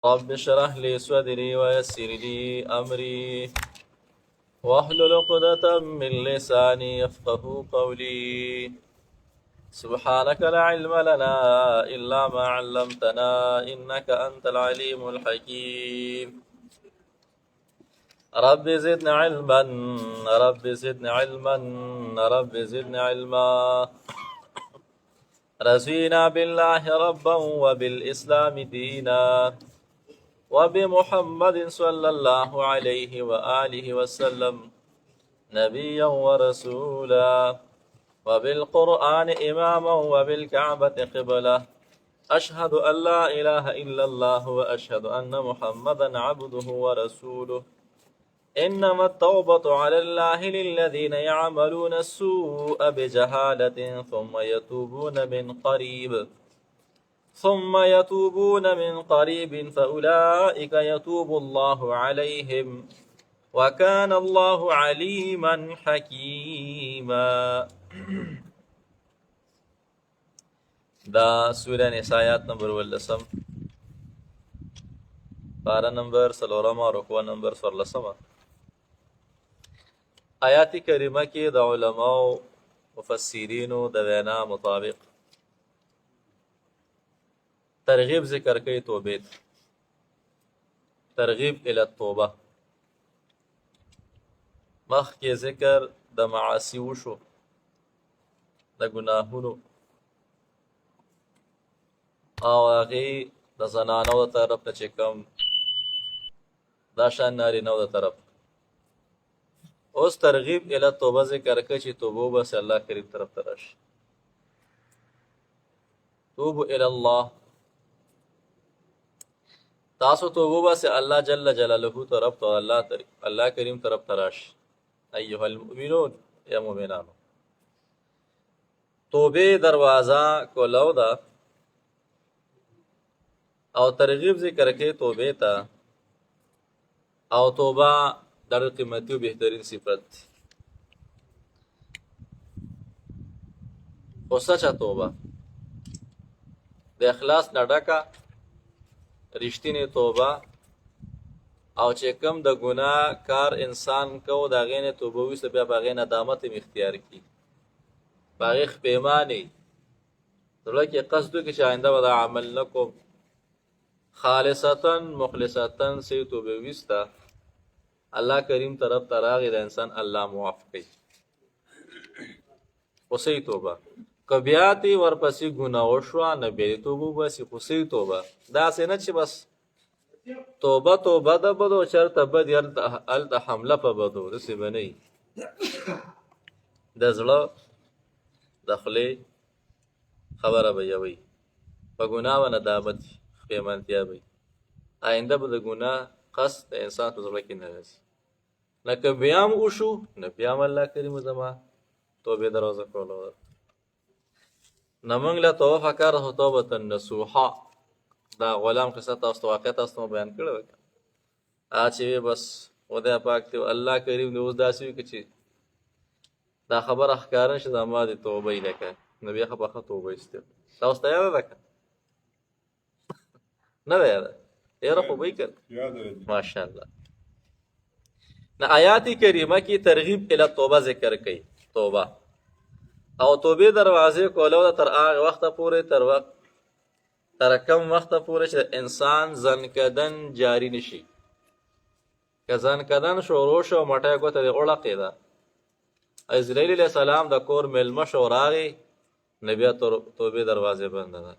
رب اشرح لي صدري ويسر لي أمري واحلل عقدة من لساني يفقه قولي. سبحانك لا علم لنا إلا ما علمتنا إنك أنت العليم الحكيم. رب زدنا علما، رب زدنا علما، رب زدنا علما. رضينا بالله ربا وبالإسلام دينا وبمحمد صلى الله عليه وآله وسلم نبيا ورسولا وبالقرآن إماما وبالكعبة قبلة. أشهد أن لا إله إلا الله وأشهد أن محمدا عبده ورسوله. إنما التوبة على الله للذين يعملون السوء بجهالة ثم يتوبون من قريب فأولئك يتوب الله عليهم وكان الله عليما حكيما. دا سورة نساء آیات نمبر 11 پارا نمبر 4 رکوع نمبر 14. آیات کریمه کې د علماء مفسرینو د وینا مطابق ترغیب ذکر کوي توبې ته، ترغیب الی التوبه. مخکې ذکر د معاصی وشو، د ګناهونو او هغې د زنانو د طرف نه چې کوم دا شان نارینهو د طرف. اوس ترغیب الی التوبه ذکر کوي چې توبه وباسئ، الله کریم طرف ته راشي. توبو الی الله، تاسو توبه وباسئ الله جل جلاله طرف ته، الله کریم طرف ته راشي. ایها المؤمنون، یا مؤمنانو. توبه دروازه کولو ده او ترغیب ذکر کوي توبه ته، او توبه در قیمتي او بهترین صفت دی. خو سچه توبه د اخلاص نه ډکه رښتینې توبه، او چې کوم د ګناه کار انسان کو د هغې نه توبه ویسته، بیا په هغې ندامت هم اختیار کړي، په هغې خپیمانې زړه کې قصد وکړي چې آینده به دا عمل نه کوم. خالصتا مخلصتا صحیح توبه ویسته الله کریم طرف ته راغی، د انسان الله معاف کوي. خو صحیح توبه که بیا تې ورپسې ګناه وشوه نه بیا دې توبه وباسي، خو صحیح توبه داسې نه چې بس توبه توبه د بدو چرته بد هلته حمله په بدو، داسې به نه وي. د زړه د خولې خبره به یوه وي، په ګناه به ندامت وي، پښیمانتیا به وي، آینده به د ګناه قصد د انسان په زړه کې نه راځي. نه که بیا هم وشو نه بیا هم الله کریم زما توبې دروازه کوله ده. نه موږ له توبه پکار ده، خو توبة نصوحه. دا غلام قصه تاسو ته واقع تاسو ته بیان کړې وه، هغه چې وی بس خدای پاک ته الله کریم دې اوس داسې وي چې دا خبره ښکاره شي زما د توبه یې لکه نو بیا خو به ښه توبه ایستل. تاسو ته یاده ده که نه ده یاده؟ یاره خو به یې که ماشاءالله. نه آیات کریمه کې ترغیب الی توبه ذکر کوي، توبه او توبې دروازې کولو ده تر هغه وخته پورې، تر کم وخته پورې چې انسان زنکدن جاری نشي. که زنکدن شروع شو مټی ګوته دې غوړقېده، اسرائیل علیه السلام د کور میلمه شو راغی، نو بیا توبې دروازې بنده ده.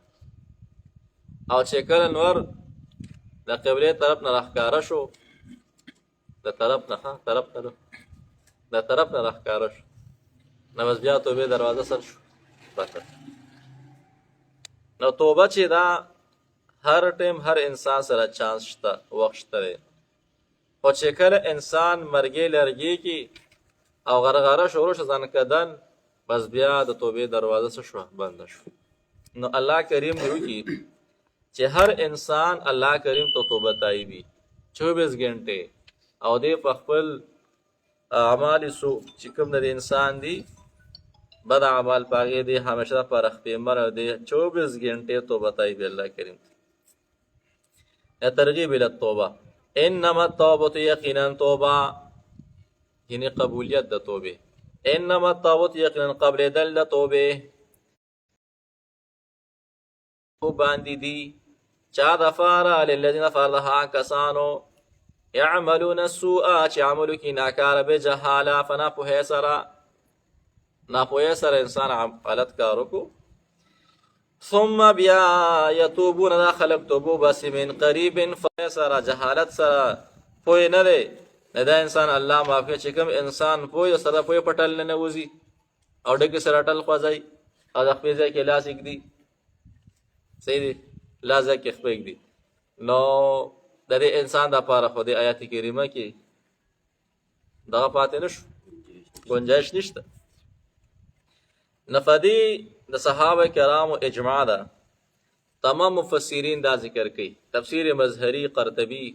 او چې کله نور د قبلې طرف نه راښکاره شو، د طرف نه راښکاره شو، نو بس بیا توبې دروازه سر شو بنده. نو توبه چې دا هر ټیم هر انسان سره چانس شته، وخت شته دی، خو چې کله انسان مرګې لرګې کې او غرغره شروع شو ځانکدن، بس بیا د توبې دروازه څه شوه؟ بنده شو. نو الله کریم دې وکړي چې هر انسان الله کریم ته توبه تایبي 24 غنټې، او دې په خپل اعمال سو چې کوم د انسان دي بد اعمال پاگے دے ہمیشہ پر اخپیمر دے 24 گھنٹے تو بتائی بھی اللہ کریم. ترغیب الى التوبه. انما التوبه یقینا توبه یعنی قبولیت د توبه. انما التوبه یقینا قبل دل د توبه باندې دي چا د فارا للذین فرضها کسانو يعملون السوء چې عملو کې ناکار به جهاله فنا په سره انسان غلط کارو کو ثم بیا یتوبون دا خلق توبو بس من قریب فسر جهالت سره پوی نه دی نه دا انسان الله معافی چې کوم انسان پوی سره پوی پټل نه وځي او ډګ سره ټل خوځي او د خپل ځای کې لاس یک دی صحیح دی لاس کې خپل دی نو د دې انسان د پاره خو د آیات کریمه کې دغه پاتې نشو گنجائش نشته. نفدی د صحابه کرامو اجماع ده تمام مفسرین دا ذکر کوي تفسیر مظهری قرطبی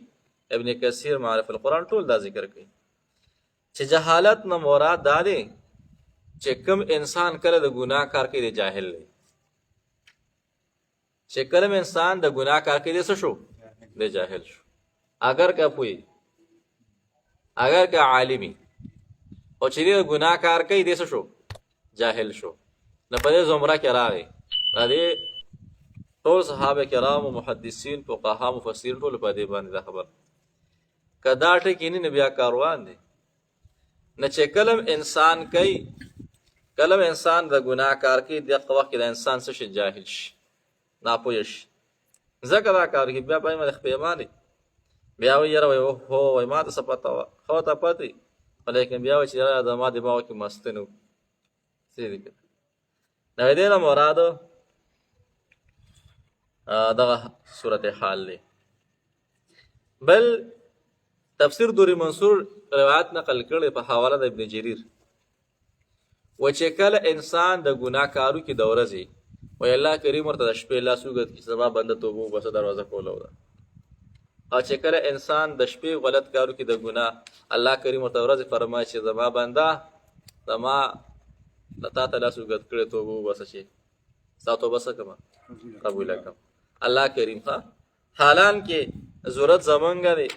ابن کثیر معرف القرآن ټول دا ذکر کوي چې جهالت نه مراد دا دی چې کوم انسان کله د ګناه کار کوي د جاهل دی چې کله انسان د ګناه کار کوي د څه شو د جاهل شو اگر که پوي اگر که عالمي او چې د ګناه کار کوي د څه شو جاهل شو نه په دې زمره کې راغی دا دې ټول صحابه کرام او محدثین فقها مفسرین ټول په دې باندې دا خبر کدا ټکی نه بیا کاروان دي نه چې کلم انسان کوي کلم انسان د ګناه کار کوي د وخت کې د انسان څه شي جاهل شي ناپوه شي ځکه دا کار کوي بیا په مخ پیمانه بیا ویره وای هو وای ما ته څه پتا و خو ته پاتې ولیکن بیا چې دا ما دماغ کې مستنو سیدی نو دې نه مراد دغه صورت حال دی. بل تفسیر دوری منصور روایت نقل کړي په حواله د ابن جریر و چې کله انسان د ګناه کارو کې دوره زی وای الله کریم ورته د شپې لا سوګت چې سبا بنده توبه بس دروازه کوله ده او چې کله انسان د شپې غلط کارو کې د ګناه الله کریم ورته ورځ فرمایي چې زما بنده زما لتا تعالی سوګت کړي توبه بس شي ساتو بس کما قبول کړه الله کریم ها حالان کې ضرورت زمونږ دی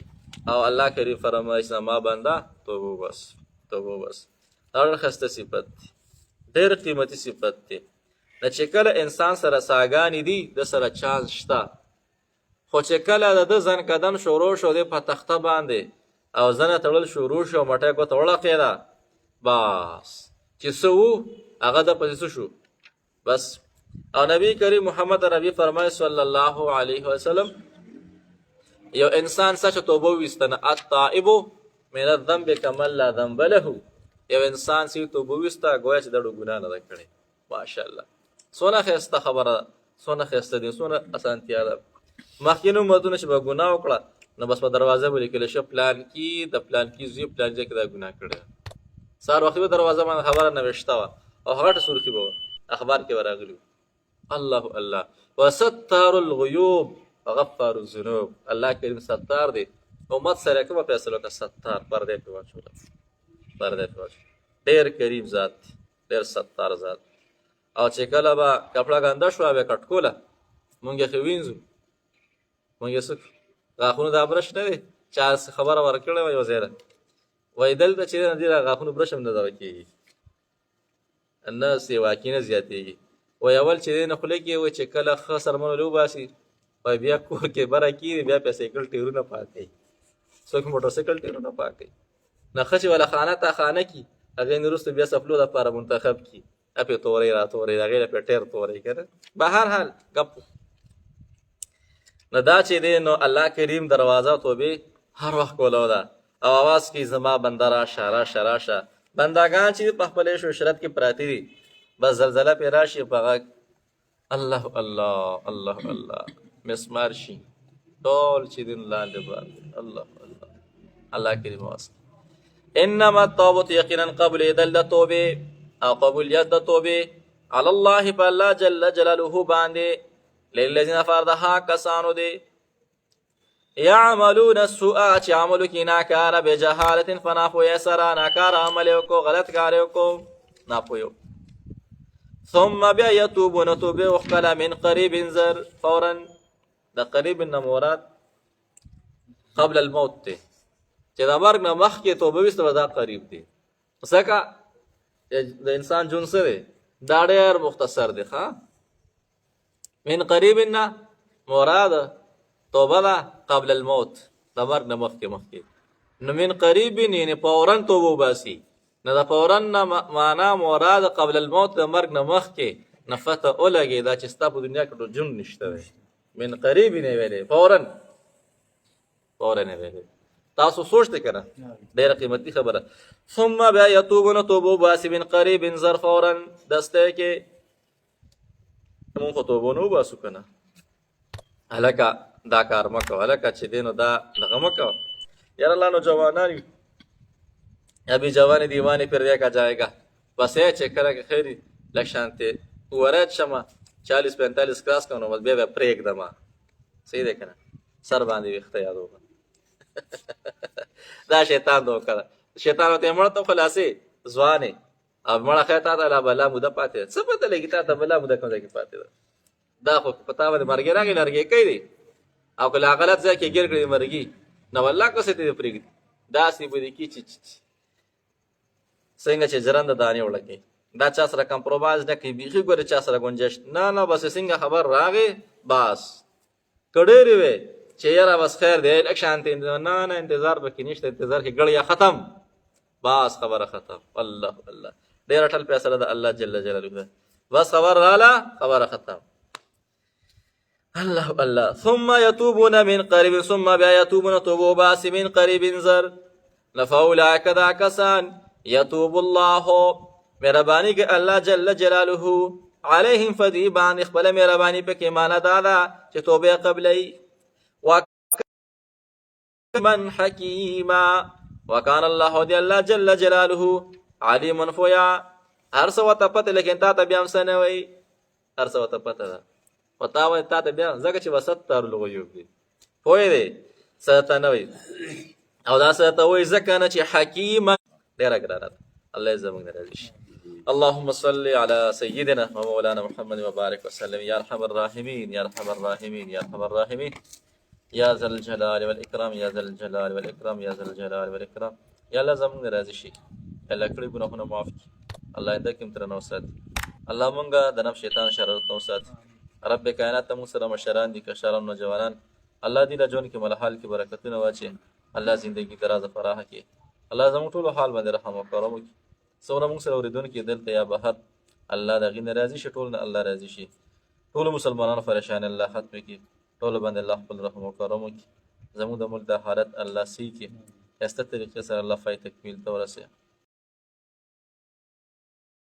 او الله کریم فرمایي چې ما بنده توبه بس دا خسته صفت ډېر قیمتي صفت دی نه چې کله انسان سره ساګانی دي د سره چانس شته خو چې کله د ځن قدم شروع شو دی په تخته باندې او ځنه تړل شروع شو مټه کو تړله کېده بس چې سو هغه د پسې شو بس. او نبی کریم محمد عربی فرمایي صلی الله علیه وسلم یو انسان سچ توبه وستنه التائب من الذنب كما لا ذنب له یو انسان سی توبه وستا گویا چې دړو ګناه نه کړي ماشاءالله سونه خسته خبره سونه خسته دي سونه اسانتیا ده مخکینو مدونه چې به ګناه وکړه نو بس په دروازه باندې کې له پلان کې د پلان کې زی پلان کې دا ګناه کړي سار وخت به دروازه باندې خبره نه وشتا او هغه سورخي به اخبار کې ورغلی الله الله وستار الغيوب غفار الذنوب الله کریم ستار دی امت سره کوم فیصله کا ستار پرده په واچول پرده په واچول ډیر کریم ذات ډیر ستار ذات او چې کله با کپڑا ګنده شو به کټکوله مونږه خوینځو مونږه سک غاخونو دا برش نه دی چا خبره ورکړې وای وزیره وای دلته چې نه دی غاخونو برشم نه دا کیږي ان سی واکینه زیاتېږي وای اول چې نه خله کې و چې کله خسر منلو باسي وای بیا کور کې برا کی بیا په سایکل ټیرونه پاتې څوک موټر سایکل ټیرونه پاتې نه خچ ولا خانه تا خانه کی هغه نورست بیا سفلو د لپاره منتخب کی اپی تورې را تورې هغه په ټیر تورې کړه بهر حال غپ نه دا چې دی نو الله کریم دروازه توبه هر وخت کوله ده او आवाज کی زما بندرا شارا شراشه بندگان چې په خپل شرط کې پراتی دي بس زلزلہ پہ راشی پغا الله الله الله الله مسمار شي ټول چې دین لاندې باندې الله الله الله کریم واسه. انما التوبه یقینا قبل دل توبه او قبول ید توبه علی الله فالله جل جلاله باندې للذین فرضها کسانو دي يعملون السوء چې عملو کې ناکاره بجهالت فنافو یسرا ناکاره عمل کو غلط کار کو ناپویو ثم بیا یتوبون توبه وکړه من قریب زر فورا د قریب نه مراد قبل الموت دی چې د مرګ نه مخکې توبه ویستله دا قریب دی ځکه د انسان ژوند څه دی دا ډېر مختصر دی من قریب نه مراد توبه ده قبل الموت د مرګ نه مخکې نو من قریب یعنې فورا توبه وباسي نو د فورا نه معنا مراد قبل الموت د مرګ نه مخکې نفته ولګي دا چې ستا په دنیا کې ټول ژوند نشته دی من قریب نه ویلې فورا نه ویلې تاسو سوچته کنه ډېره قیمتي خبره ثم بیا یتوبون توبه وباسي من قریب زر فورا دسته کې مونږ خو توبه نه وباسو کنه هلکه دا کار مه کوه هلکه چې دی نو دا دغه مه کوه یار اللہ نوجوانانی ابھی جوانی دیوانی پھر دیکھا جائے گا بس یہ چیک کرا کہ خیری لکشانتے ورد شما 40-45 کلاس کا نو بیا پریک دما صحیح دیکھا نا سر باندې ویخته یاد ہوگا دا شیطان دو کړه شیطان ته مړ ته خلاصې ځوانې اب مړه خیتا ته لا بلا موده پاتې څه پته لګی ته بلا موده کوم ځای کې پاتې دا خو پتا باندې مرګ راغی لرګي کوي او کله غلط ځای کې ګیر کړی مرګي نو والله کو څه دې پرېږدي داسې به دې کی چې څنګه چې جرنده دانې وړکې دا چا سره کمپرومایز نه کوي بیخي ګورې چا سره ګنجش نه بس څنګه خبر راغی بس کډېرې وې چې یاره بس خیر دی لږ شانتې نه انتظار به کې نشته انتظار کې ګړیا ختم بس خبره ختم الله ډېر ټل فیصله د الله جل جلاله بس خبر رااله خبره ختم الله ثم يتوبون من قريب ثم بیا يتوبون توبه باسی من قریب زر لفاولئک دا کسان یتوب الله مهربانی که الله جل جلاله علیهم فدی باندې خپل مهربانی په کې معنا دادا چې توبه قبلی ومن حکیما وکان الله دی الله جل جلاله علیم فویا هر څه وته پته لیکن تا ته بیا هم څه نه وایي هر څه وته پته ده پتا وای تا ته بیا ځکه چې وسط تر لغویو دی پوهې دی څه ته نه وایي او دا څه ته وایي ځکه نه چې حکیم ډېره ګرانه ده الله یې زموږ نه راضي شي اللهم صل على سيدنا ومولانا محمد وبارك وسلم يا ارحم الراحمين يا ارحم الراحمين يا ارحم الراحمين يا ذا الجلال والاكرام يا ذا الجلال والاكرام يا ذا الجلال والاكرام يا الله زموږ نه راضي شي الله کړي ګناهونه معاف کړي الله دې کوم تر نو ساتي الله مونږه د نفس شیطان شرارت نو ساتي رب کائنات ته موږ سره مشران دي کشران نوجوانان الله دې د ژوند کې ملحال کې برکتونه واچي الله زندگی دراز فراخ کړي الله زموږ ټول حال باندې رحم او کرم وکړي څومره موږ سره اورېدونکي دلته یا بهر الله د هغې نه راضي شي ټول نه الله راضي شي ټولو مسلمانانو پریشاني الله ختم کړي ټولو باندې الله خپل رحم او کرم وکړي زموږ د ملک د حالت الله صحیح کړي ښایسته طریقې سره الله فای تکمیل ته ورسوي